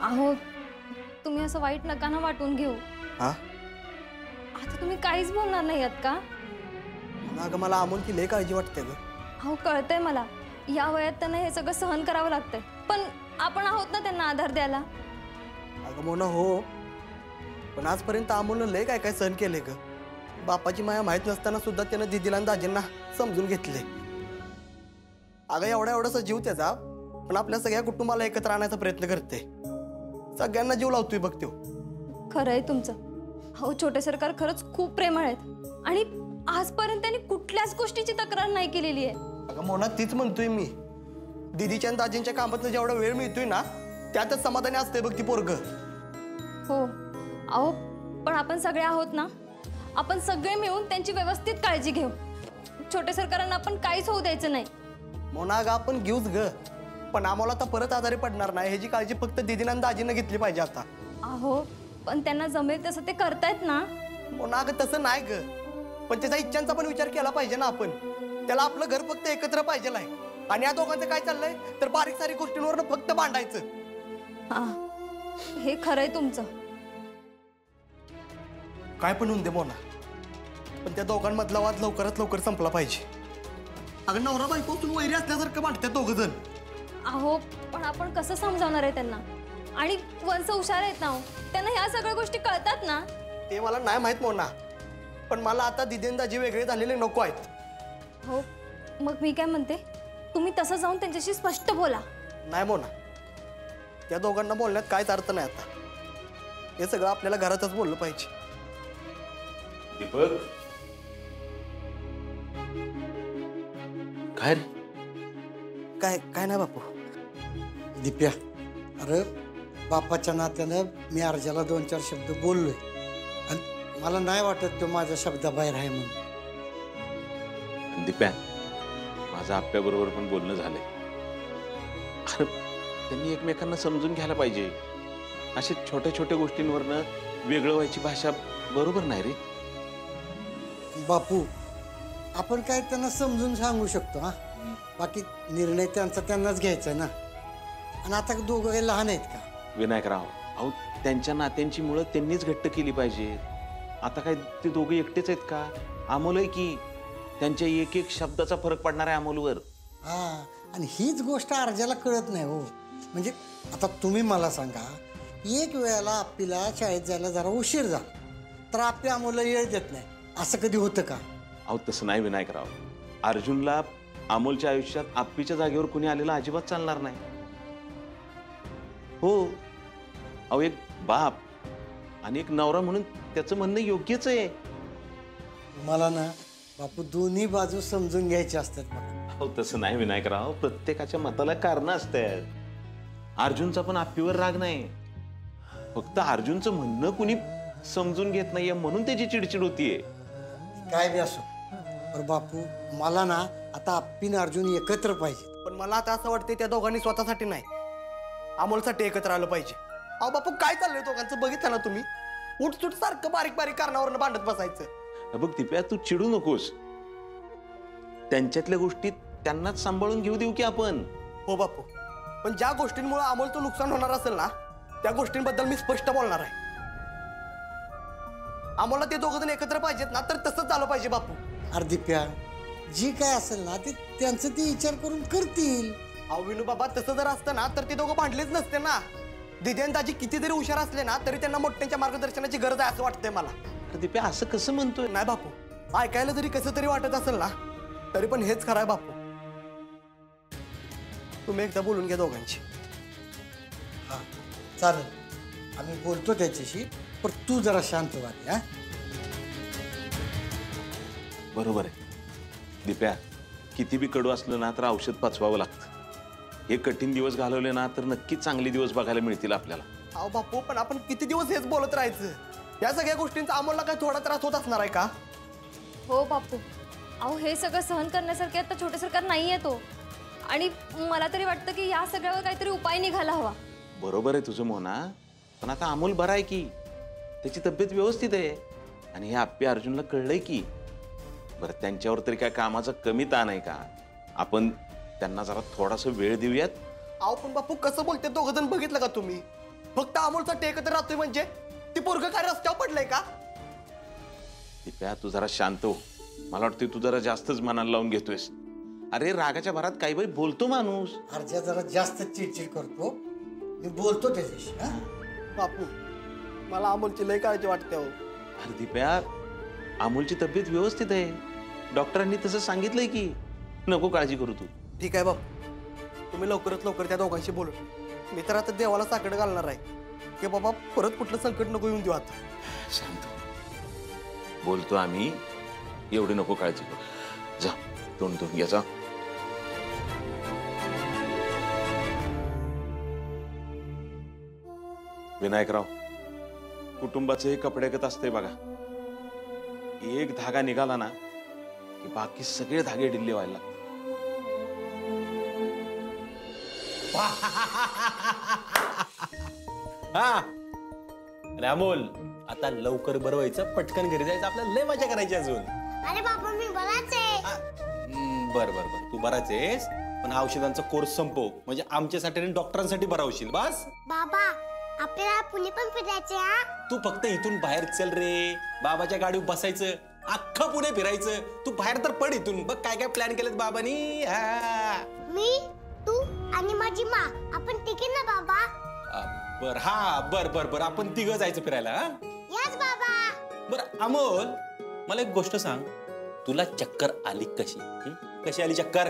अहो तुम्ही असं वाईट नका ना वाटून घेऊ। हा आता तुम्ही काहीच बोलणार नाही आहात का? अगं मला अमोलची लय काळजी वाटते ग। अहो कळतंय मला, या वयात त्यांना हे सगळं सहन करावं लागतंय, पण आपण आहोत ना त्यांना आधार द्यायला। अगं मोना हो, पण आजपर्यंत अमोलनं लय काय काय सहन केले ग। बापाची माया माहीत नसताना सुद्धा त्यानं दिदीला आणि दाजींना समजून घेतले। अगं एवढासा जीव त्याचा, पण आपल्या सगळ्या कुटुंबाला एकत्र आणायचा प्रयत्न करते, सगळ्यांना जीव लावतोय बघ त्यो। खरंय तुमचं। अहो छोटे सरकार खरंच खूप प्रेमळ आहेत आणि आजपर्यंत त्यांनी कुठल्याच गोष्टीची तक्रार नाही केलेली आहे। अगं मोना तीच म्हणतोय मी, दीदीच्या आणि दाजींच्या कामातनं जेवढा वेळ मिळतोय ना त्यातच समाधानी असते बघ ती पोरग। हो अहो, पण आपण सगळे आहोत ना, आपण सगळे मिळून त्यांची व्यवस्थित काळजी घेऊ। छोटे सरकारांना आपण काहीच होऊ द्यायचं नाही। मोना अगं आपण घेऊच ग, पण आम्हाला आता परत आजारी पडणार नाही ह्याची काळजी फक्त दीदीनं आणि दाजीनं घेतली पाहिजे आता। अहो पण त्यांना जमेल तसं ते करतायत ना। मोना अगं तसं नाही ग, पण त्याच्या इच्छांचा पण विचार केला पाहिजे ना आपण। त्याला आपलं घर फक्त एकत्र पाहिजे आहे, आणि या दोघांचं काय चाललंय तर बारीक सारीक गोष्टींवर फक्त भांडायचं। हा हे खरंय तुमचं। काय पण होऊन दे मोना, पण त्या दोघांमधला वाद लवकरात लवकर संपला पाहिजे। अगं नवरा बायको तुम्ही वैरी असल्यासारखं वाटतात दोघ जण। अहो पण आपण कसं समजावणार आहे त्यांना, आणि वंश हुशार आहेत ना, त्यांना ह्या सगळ्या गोष्टी कळतात ना। ते मला नाही माहित मोना, पण मला आता दीदी दाजी वेगळे झालेले नको आहेत। हो मग मी काय म्हणते, तुम्ही तसं जाऊन त्यांच्याशी स्पष्ट बोला। नाही मोना, त्या दोघांना बोलण्यात काहीच अर्थ नाही आता, हे सगळं आपल्याला घरातच बोललं पाहिजे। दीपक काय रे? काय काय नाही बापू। दिप्या, अरे बापाच्या नात्यानं मी अर्जाला 2-4 शब्द बोललोय, आणि मला नाही वाटत तो माझ्या शब्दाबाहेर आहे म्हणून। दीप्या, माझं आप्याबरोबर पण बोलणं झालंय। अरे त्यांनी एकमेकांना समजून घ्यायला पाहिजे। अशा छोट्या छोट्या गोष्टींवरनं वेगळं व्हायची भाषा बरोबर नाही रे। बापू, आपण काय त्यांना समजून सांगू शकतो, हा बाकी निर्णय त्यांचा त्यांनाच घ्यायचा ना। आणि आता दोघं काही लहान आहेत का? विनायकराव, अहो त्यांच्या नात्यांची मुळं त्यांनीच घट्ट केली पाहिजे। आता काय ते दोघे एकटेच आहेत का? अमोल आहे की, त्यांच्या एक एक शब्दाचा फरक पडणार आहे अमोलवर। हा, आणि हीच गोष्ट अर्जाला कळत नाही हो। म्हणजे आता तुम्ही मला सांगा, एक वेळेला आपल्याला शाळेत जायला जरा उशीर झाला तर आपल्या अमोलला येळ देत नाही, असं कधी होतं का? अहो तसं नाही विनायकराव, अर्जुनला अमोलच्या आयुष्यात आप्पीच्या जागेवर कुणी आलेला अजिबात चालणार नाही। हो, अहो एक बाप आणि एक नवरा म्हणून त्याचं म्हणणं योग्यच आहे। मला ना बापू दोन्ही बाजू समजून घ्यायचे असतात बघा। अहो तसं नाही विनायकराव, प्रत्येकाच्या मताला कारणं असतात। अर्जुनचा पण आप्पीवर राग नाही, फक्त अर्जुनचं म्हणणं कुणी समजून घेत नाहीये म्हणून त्याची चिडचिड होतीये। काय बी असो, पर बापू मला ना आता आप्पी आणि अर्जुन एकत्र पाहिजे। पण मला आता असं वाटतंय त्या दोघांनी स्वतःसाठी नाही, अमोलसाठी एकत्र आलं पाहिजे। अहो बापू काय चाललंय दोघांचं बघितलं ना तुम्ही, उठसूट सारखं बारीक बारीक कारणावरनं भांडत बसायचं। बघ दिप्या, तू चिडू नकोस, त्यांच्यातल्या गोष्टी त्यांनाच सांभाळून घेऊ देऊ की आपण। हो बापू, पण ज्या गोष्टींमुळे अमोलचं नुकसान होणार असेल ना त्या गोष्टींबद्दल मी स्पष्ट बोलणार आहे। आम्हाला ते दोघं जण एकत्र पाहिजेत ना, तर तसंच झालं पाहिजे बापू। अरे दिप्या, जी काय असेल ना ते त्यांचं ते विचार करून करतील। अहो विनू बाबा, तसं जर असतं ना तर ते दोघं भांडलेच नसते ना। दीदी आणि दाजी किती जरी हुशार असले ना तरी त्यांना मोठ्यांच्या मार्गदर्शनाची गरज आहे असं वाटतंय मला। दिप्या असं कसं म्हणतोय? नाही बापू, ऐकायला जरी कसं तरी वाटत असेल ना तरी पण हेच खरं आहे बापू। तुम्ही एकदा बोलून घ्या दोघांची। हा चालेल, आम्ही बोलतो त्याच्याशी, पण तू जरा शांत वाट। हा बरोबर आहे दिप्या, किती बी कडू असलं ना तर औषध पचवावं लागतं। हे कठीण दिवस घालवले ना तर नक्कीच चांगले दिवस बघायला मिळतील आपल्याला। अहो बापू, पण आपण किती दिवस हेच बोलत राहायचं? या सगळ्या गोष्टींचा अमोलला काय थोडा त्रास होत असणार आहे का? हो बापू, अहो हे सगळं सहन करण्यासारखे आता छोटे सरकार नाही आहे तो, आणि मला तरी वाटतं की या सगळ्यावर काहीतरी उपाय निघाला हवा। बरोबर आहे तुझं मोना, पण आता अमोल बरा आहे की, त्याची तब्येत व्यवस्थित आहे, आणि हे आप्पे अर्जुनला कळलंय की। बरं त्यांच्यावर तरी काय कामाचा कमी ताण आहे का? आपण त्यांना जरा थोडासा वेळ देऊयात। अहो पण बापू कसं बोलते दोघं जण बघितलं का तुम्ही? फक्त अमोलचा टेक तर राहतोय म्हणजे ती पोरग काय रस्त्यावर पडलंय का? दिप्या तू जरा शांत हो. मला वाटतं तू जरा जास्तच मनाला लावून घेतोयस. अरे रागाच्या भरात काही बाई बोलतो माणूस. अर्जा जरा जास्त चिडचिड करतो, मी बोलतो त्याच्याशी. हा? बापू मला अमोलची लय काळजी वाटते हो. अरे दिप्या अमोलची तब्येत व्यवस्थित आहे. डॉक्टरांनी तसं सांगितलंय की नको काळजी करू तू. ठीक आहे बाप, तुम्ही लवकरात लवकर त्या दोघांशी बोलू. मी तर आता देवाला साकडं घालणार आहे की बाबा परत कुठलं संकट नको येऊन देऊ. आता शांत हो. बोलतो आम्ही, एवढी नको काळजी करू. जा तोंड धुवून घ्या जा. विनायकराव, कुटुंबाचे कपड्यागत असते बघा. एक धागा निघाला ना की बाकी सगळे धागे ढिल्ले व्हायला लागतात. हा अरे अमोल, आता लवकर बरं व्हायचं, पटकन घरी जायचं, आपल्याला लय मजा करायची अजून. अरे बाबा मी बराच आहे. बर बर बर, तू बराच आहेस, पण औषधांचा कोर्स संपव, म्हणजे आमच्यासाठी आणि डॉक्टरांसाठी बरा होशील. बस बाबा आपल्याला पुणे पण फिरायचे. हा तू फक्त इथून बाहेर चल रे. बाबाच्या गाडीवर बसायचं, अख्खं पुणे फिरायचं. तू बाहेर तर पड इथून. बघ काय काय प्लॅन केलेत बाबांनी. मी तू आणि माझी मा आपण तिघे ना बाबा. बर, हा बर बर बर, आपण तिघं जायचं फिरायला. हा यस बाबा. बर अमोल, मला एक गोष्ट सांग, तुला चक्कर आली कशी? कशी आली चक्कर?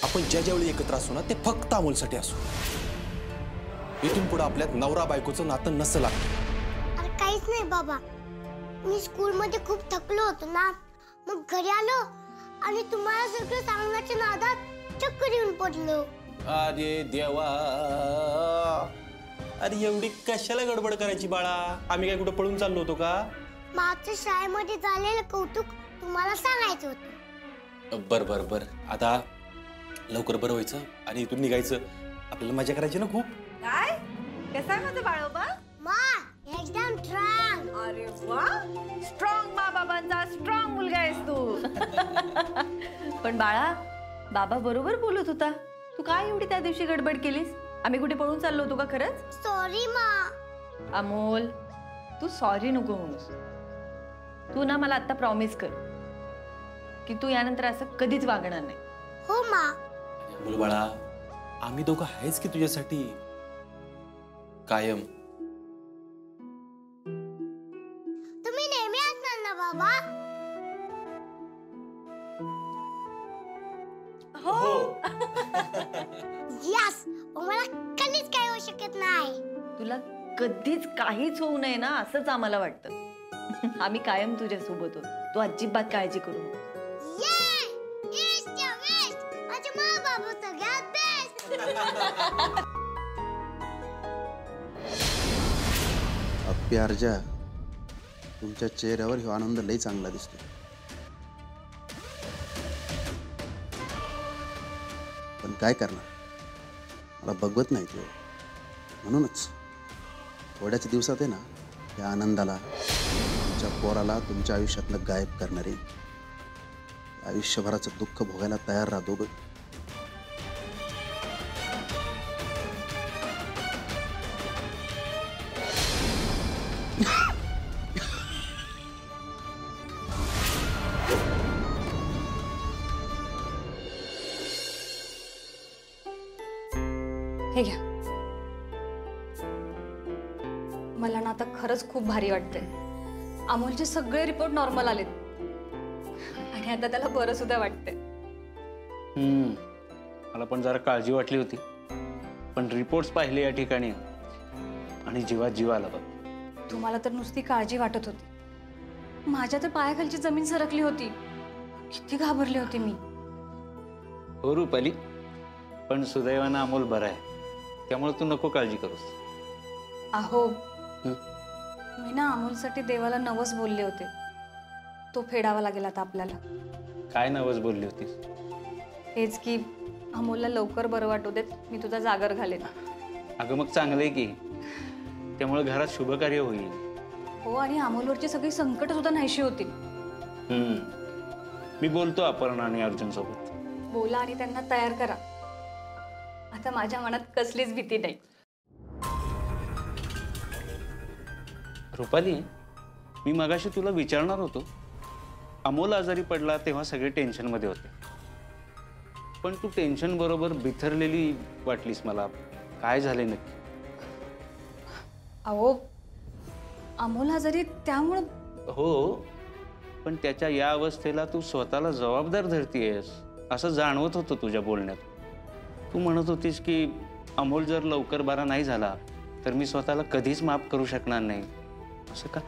आपण ज्या ज्यावेळी एकत्र असू ना, ते फक्त अमोलसाठी असू. इथून पुढे आपल्यात नवरा बायकोचं नातं नसं लागतं. अरे काहीच नाही बाबा, मी स्कूल मध्ये खूप थकलो होतो ना, मग घरी आलो आणि तुम्हाला सगळं सांगण्याच्या नादात चक्कर येऊन पडलो. अरे देवा, अरे एवढी कशाला गडबड करायची बाळा? आम्ही काय कुठं पळून चाललो होतो का? मागच्या शाळेमध्ये झालेलं कौतुक तुम्हाला सांगायचं होतं. बर बर बर, आता लवकर बरं व्हायचं आणि इथून निघायचं. आपल्याला मजा करायची ना खूप. काय कसा माझा बाळोबा? मा एकदम स्ट्रॉंग. अरे वा, स्ट्रॉंग मा बाबांचा स्ट्रॉंग मुलगा आहेस तू. पण बाळा, बाबा बरोबर बोलत होता. तू काय एवढी त्या दिवशी गडबड केलीस? आम्ही कुठे पळून चाललो होतो का खरंच? सॉरी मा. अमोल, तू सॉरी नको म्हणूस. तू ना मला आता प्रॉमिस कर की तू यानंतर असं कधीच वागणार नाही. हो मा. बोल बाळा, आम्ही दोघं आहेच की तुझ्यासाठी कायम. तुम्ही नेहमी असणार ना बाबा? हो. यस, मला कधीच काही होऊ शकत नाही. तुला कधीच काहीच होऊ नये ना, असंच आम्हाला वाटतं. आम्ही कायम तुझ्या सोबत होतो. तू अजिबात काळजी करू नको. ईस्ट या वेस्ट, माझे मा बाबा सगळ्यात बेस्ट. अप्पी अर्जा, तुमच्या चेहऱ्यावर हा आनंद लई चांगला दिसतो. पण काय करणार, मला बघवत नाही तो. म्हणूनच थोड्याच दिवसात आहे ना, या आनंदाला, तुमच्या पोराला तुमच्या आयुष्यातनं गायब करणारे, आयुष्यभराचं दुःख भोगायला तयार राहा दोघं. हे घ्या. मला ना आता खरंच खूप भारी वाटतंय. अमोलचे सगळे रिपोर्ट नॉर्मल आलेत आणि आता त्याला बरं सुद्धा वाटतंय. मला पण जरा काळजी वाटली होती, पण रिपोर्ट्स पाहिले या ठिकाणी आणि जीवात जीव आला बघ. तुम्हाला तर नुसती काळजी वाटत होती. माझ्या तर पायाखालची जमीन सरकली होती. किती घाबरले होते मी. हो रुपाली, पण सुदैवानं अमोल बरा आहे, त्यामुळे तू नको काळजी करूस. अहो, मी ना अमोलसाठी देवाला नवस बोलले होते. तो फेडावा लागेल आता आपल्याला. काय नवस बोलली होतीस? हेच की अमोलला लवकर बरं वाटू देत, मी तुझा जागर घालेन. अगं मग चांगलं आहे की, त्यामुळे घरात शुभकार्य होईल. हो, आणि अमोलवरची सगळी संकट सुद्धा नाहीशी होतील. मी बोलतो अपर्णा आणि अर्जुन सोबत. बोला आणि त्यांना तयार करा. आता माझ्या मनात कसलीच भीती नाही. रुपाली, मी मगाशी तुला विचारणार होतो. अमोल आजारी पडला तेव्हा सगळे टेन्शनमध्ये होते, पण तू टेन्शन बरोबर बिथरलेली वाटलीस मला. काय झाले नक्की? अहो अमोल आजारी त्यामुळं. हो, पण त्याच्या या अवस्थेला तू स्वतःला जबाबदार धरतीयस असं जाणवत होतं तुझ्या बोलण्यात. तू म्हणत होतीस की अमोल जर लवकर बरा नाही झाला तर मी स्वतःला कधीच माफ करू शकणार नाही. असं का?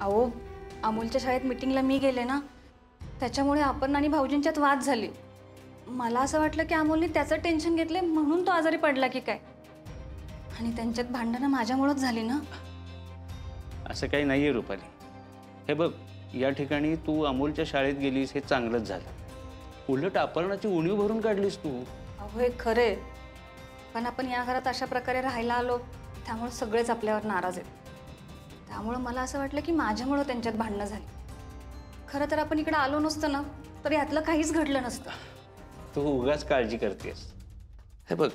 अहो अमोलच्या शाळेत मीटिंगला मी गेले ना, त्याच्यामुळे आपण आणि भाऊजींच्यात वाद झाले. मला असं वाटलं की अमोलने त्याचं टेन्शन घेतले म्हणून तो आजारी पडला की काय, आणि त्यांच्यात भांडणं माझ्यामुळेच झाली ना. असं काही नाहीये रुपाली. हे बघ, या ठिकाणी तू अमोलच्या शाळेत गेलीस हे चांगलंच झालं. उलट अपहरणाची उणीव भरून काढलीस तू. अहो हे खरे, पण आपण या घरात अशा प्रकारे राहायला आलो त्यामुळे सगळेच आपल्यावर नाराज आहेत. त्यामुळं मला असं वाटलं की माझ्यामुळं त्यांच्यात भांडणं झाली. खरं तर आपण इकडे आलो नसतं ना तर यातलं काहीच घडलं नसतं. तू उगाच काळजी करतेस. हे बघ,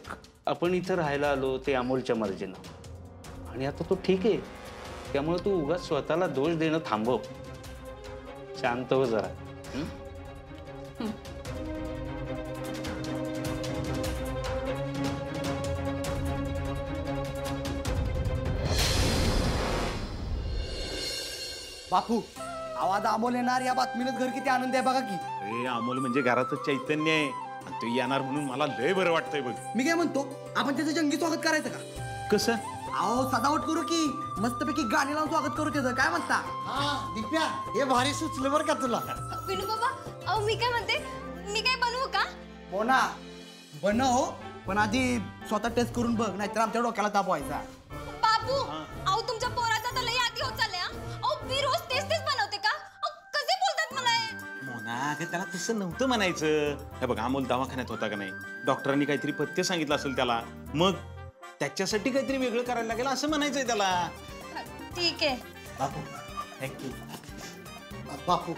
आपण इथं राहायला आलो ते अमोलच्या मर्जीनं, आणि आता तो ठीक आहे. त्यामुळे तू उगाच स्वतःला दोष देणं थांबव. शांत हो जरा. बापू, आवाज अमोल येणार या बातमीनं घर किती आनंद आहे बघा की. अरे अमोल म्हणजे घराचं चैतन्य आहे, आणि तो येणार म्हणून मला लय बरं वाटतंय बघ. मी काय म्हणतो, आपण त्याचं जंगी स्वागत करायचं का? कसं? अहो सजावट करू की मस्तपैकी गाणी लावून स्वागत करू त्याचं, काय म्हणता? हा दिप्या, हे भारी सुचलं बरं का तुला. विनू बाबा, अहो मी काय म्हणते, मी काय बनवू का? हो ना, बनव, पण आधी स्वतः टेस्ट करून बघ, नाहीतर आमच्या डोक्याला ताप व्हायचा. बाबू, अहो तुमच्या पोराचा तर लई आदी होत चालले. अहो मी रोज तेच बनवते का? कसे बोलतात मला हे? मोना, अगं त्याला तसं नव्हतं म्हणायचं. हे बघ, अमोल दवाखान्यात होता का नाही, डॉक्टरांनी काहीतरी पथ्य सांगितलं असेल त्याला, मग त्याच्यासाठी काहीतरी वेगळं करायला लागेल असं म्हणायचंय त्याला. ठीक आहे बापू, थँक्यू. बापू,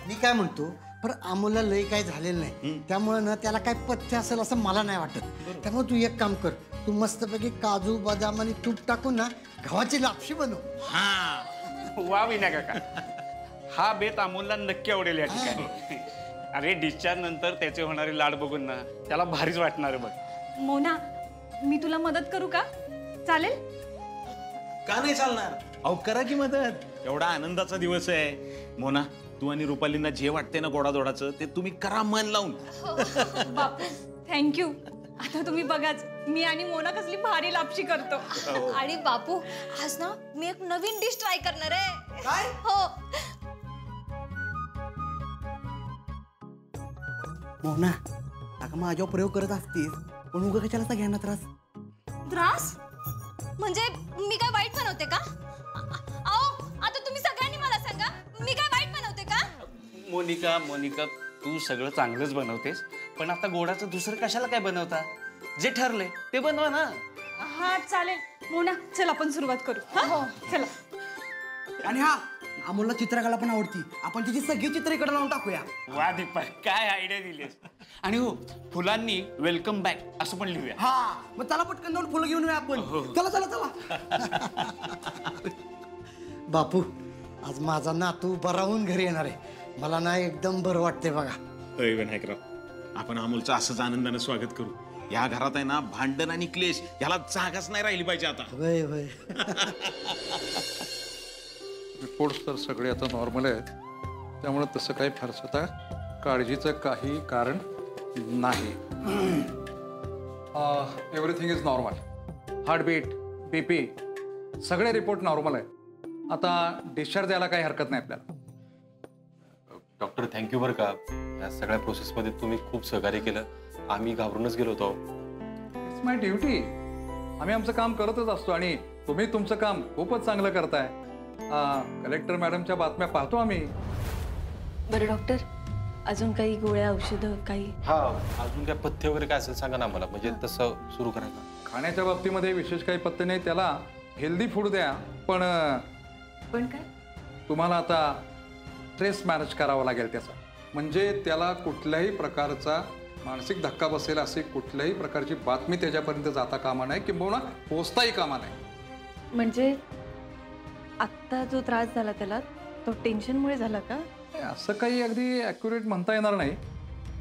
मी काय म्हणतो, पण अमोलला लय काय झालेलं नाही, त्यामुळे ना त्याला काय पथ्य असेल असं मला नाही वाटत. त्यामुळे तू एक काम कर, तू मस्तपैकी काजू बदाम आणि तूप टाकून ना गव्हाची लापशी बनव. वा विना काका, हा बेत अमोलला नक्की आवडेल या ठिकाणी. अरे डिस्चार्ज नंतर त्याचे होणारे लाड बघून ना त्याला भारीच वाटणार बघ. मोना, मी तुला मदत करू का? चालेल? का नाही चालणार? अहो करा की मदत. एवढा आनंदाचा दिवस आहे. मोना, तू आणि रुपालींना जे वाटते ना गोडाधोडाचं ते तुम्ही करा मन लावून. बापू थँक्यू. आता तुम्ही बघाच, मी आणि मोना कसली भारी लापशी करतो. आणि बापू, आज ना मी एक नवीन डिश ट्राय करणार आहे. काय? हो. मोना, अगं माझ्यावर प्रयोग करत असतीस, पण उगा कशाला असा घ्या त्रास? त्रास? म्हणजे मी काय वाईट बनवते का? अहो आता तुम्ही सगळ्यांनी मला सांगा, मी काय वाईट बनवते का? मोनिका, तू सगळं चांगलंच बनवतेस, पण आता गोडाचं दुसरं कशाला काय बनवता? जे ठरले ते बनवा ना. हा चालेल. मोना, चल आपण सुरुवात करू. हो चला. आणि हा, अमोलला चित्रकला पण आवडती, आपण तिची सगळी चित्र इकडे लावून टाकूया. वा दीपा, काय आयडिया दिलीस. आणि हो, फुलांनी वेलकम बॅक असं पण लिहूया. हा, मग चला पटकन जाऊन फुलं घेऊन येऊया आपण. चला चला चला. बापू, आज माझा नातू बरा होऊन घरी येणार आहे, मला ना एकदम बरं वाटते बघा. अय विनायकराव, आपण अमोलचं असंच आनंदाने स्वागत करू. या घरात आहे ना भांडण आणि क्लेश याला जागाच नाही राहिली पाहिजे आता. होय होय. रिपोर्ट्स तर सगळे आता नॉर्मल आहेत, त्यामुळे तसं काही फारसं आता काळजीचं काही कारण नाही. Everything is normal. Heartbeat, BP सगळे रिपोर्ट नॉर्मल आहेत. आता डिस्चार्ज द्यायला काही हरकत नाही आपल्याला. डॉक्टर थँक्यू बरं का, या सगळ्या प्रोसेसमध्ये तुम्ही खूप सहकार्य केलं. आम्ही घाबरूनच गेलो होतो. It's my duty. आम्ही आमचं काम करतच असतो आणि तुम्ही तुमचं काम खूपच चांगलं करताय. कलेक्टर मॅडमच्या बातम्या पाहतो आम्ही. बरं डॉक्टर, अजून काही गोळ्या औषधं काही? हा, अजून काय पथ्य वगैरे काय असेल सांगा ना मला, म्हणजे तसं सुरू करायला. खाण्याच्या बाबतीमध्ये विशेष काही पत्ते नाही, त्याला हेल्दी फूड द्या. पण काय? तुम्हाला आता स्ट्रेस मॅनेज करावा लागेल त्याचा, म्हणजे त्याला कुठल्याही प्रकारचा मानसिक धक्का बसेल अशी कुठल्याही प्रकारची बातमी त्याच्यापर्यंत जाता कामा नये, किंबहुना पोचताही कामा नये. म्हणजे आत्ता जो त्रास झाला त्याला तो टेन्शनमुळे झाला का? असं काही अगदी ॲक्युरेट म्हणता येणार नाही,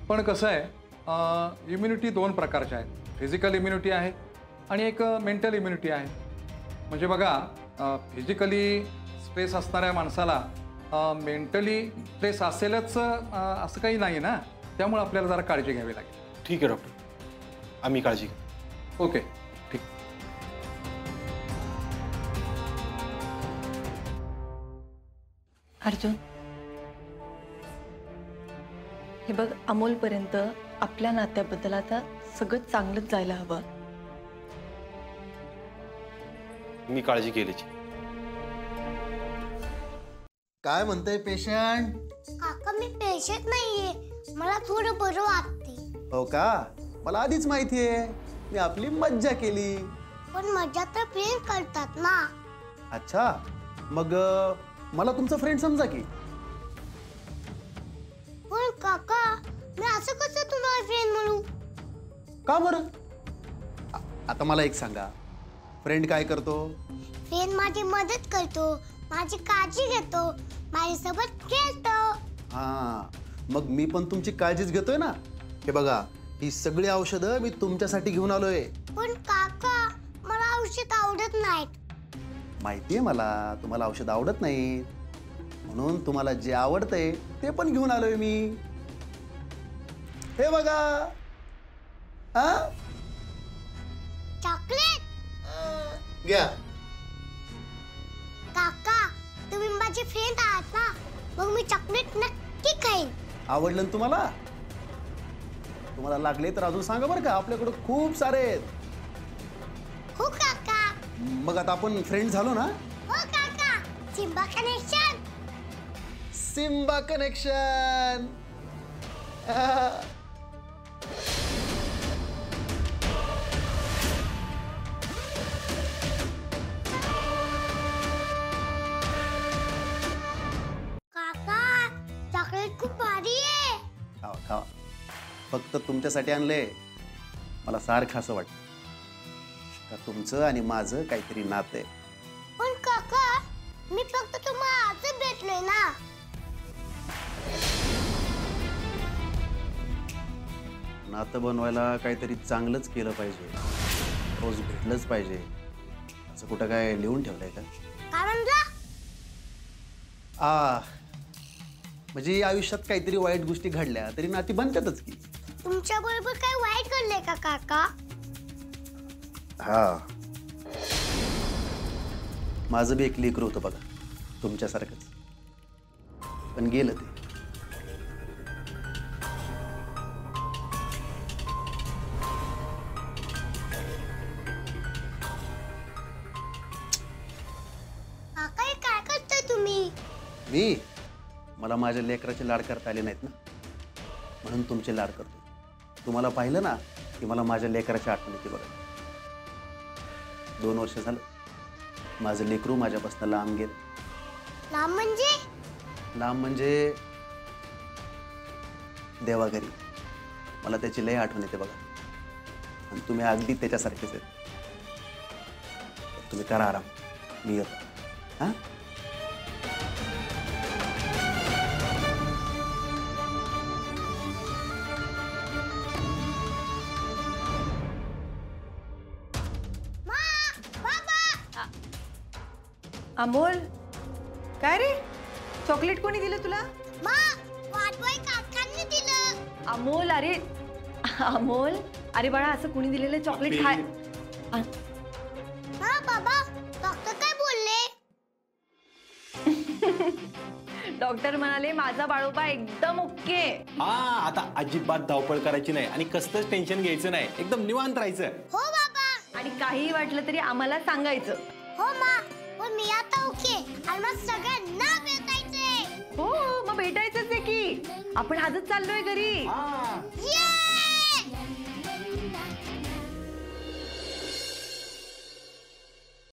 पण कसं आहे, इम्युनिटी 2 प्रकारच्या आहेत. फिजिकल इम्युनिटी आहे आणि एक मेंटल इम्युनिटी आहे. म्हणजे बघा, फिजिकली स्ट्रेस असणाऱ्या माणसाला मेंटली स्ट्रेस असेलच असं काही नाही ना. त्यामुळे आपल्याला जरा काळजी घ्यावी लागेल. ठीक आहे डॉक्टर, आम्ही काळजी घेऊ. ओके, ठीक. अर्जुन, हे बघ, अमोलपर्यंत आपल्या नात्याबद्दल आता सगळं चांगलंच जायला हवं. मी काळजी केलीची. काय म्हणतंय पेशंट? काका मी पेशंट नाहीये, मला थोडं बरं वाटते. हो का? मला आधीच माहिती आहे. मी आपली मज्जा केली. पण मजा तर फ्रेंड करतात ना. अच्छा, मग मला तुमचा फ्रेंड समजा की. पण काका मी असं कसं तुम्हाला फ्रेंड म्हणू? का बरं? आता मला एक सांगा, फ्रेंड काय करतो? फ्रेंड माझी मदत करतो, माझी काळजी घेतो, माझ्यासोबत खेळतो. हा, मग मी पण तुमची काळजीच घेतोय ना. हे बघा, ही सगळी औषधं मी तुमच्यासाठी घेऊन आलोय. पण काका मला औषध आवडत नाहीत. माहितीये मला तुम्हाला औषध आवडत नाही, म्हणून तुम्हाला जे आवडतंय ते पण घेऊन आलोय मी. हे बघा. हा, चॉकलेट. घ्या. काका तुम्ही माझे फ्रेंड आहात ना, मग मी चॉकलेट नक्की खाईन. आवडलं ना तुम्हाला? तुम्हाला लागले तर अजून सांगा बरं का, आपल्याकडे खूप सारे आहेत. हो काका. मग आता आपण फ्रेंड झालो ना? हो काका. Simba connection. Simba connection. काका चॉकलेट खूप भारी आहे. खावा खावा, फक्त तुमच्यासाठी आणलंय. मला सारखं असं वाटतं का तुमचं आणि माझं काहीतरी नातं आहे. पण काका मी फक्त तुम्हाला आजच भेटलोय ना. नातं बनवायला काहीतरी चांगलंच केलं पाहिजे, रोज भेटलंच पाहिजे. असं कुठं काय लिहून ठेवलंय का? काय म्हणला? म्हणजे आयुष्यात काहीतरी वाईट गोष्टी घडल्या तरी नाती बनतातच की. तुमच्या बरोबर काय वाईट घडलंय का काका? हा, माझं बी एक लेकरं होतं बघा, तुमच्यासारखंच, पण गेलं ते. काका हे काय करताय तुम्ही? मी, मला माझ्या लेकराचे लाड करता आले नाहीत ना, म्हणून तुमचे लाड करतो. तुम्हाला पाहिलं ना की मला माझ्या लेकराची आठवण येते बघा. 2 वर्ष झालं माझं लेकरू माझ्यापासून लांब गेलं. लांब म्हणजे? लांब म्हणजे देवाघरी. मला त्याची लय आठवण येते बघा, आणि तुम्ही अगदी त्याच्यासारखेच आहेत. तुम्ही करा आराम, मी येतो. हां, अमोल, काय रे, चॉकलेट कोणी दिलं तुला? वाटवाई काकांनी दिलं. अमोल, अरे अमोल, अरे बाळा, असं कुणी दिलेलं चॉकलेट खाय. बाबा डॉक्टर काय बोलले? डॉक्टर म्हणाले माझा बाळोबा एकदम ओके. हा, आता अजिबात धावपळ करायची नाही आणि कसलंच टेन्शन घ्यायचं नाही, एकदम निवांत राहायचं. हो बाबा. आणि काहीही वाटलं तरी आम्हाला सांगायचं. हो मा, पण मी आता ओके आणि मग सगळ्यांना भेटायचंय. हो, मग भेटायचंच आहे की. आपण आजच चाललोय घरी. ये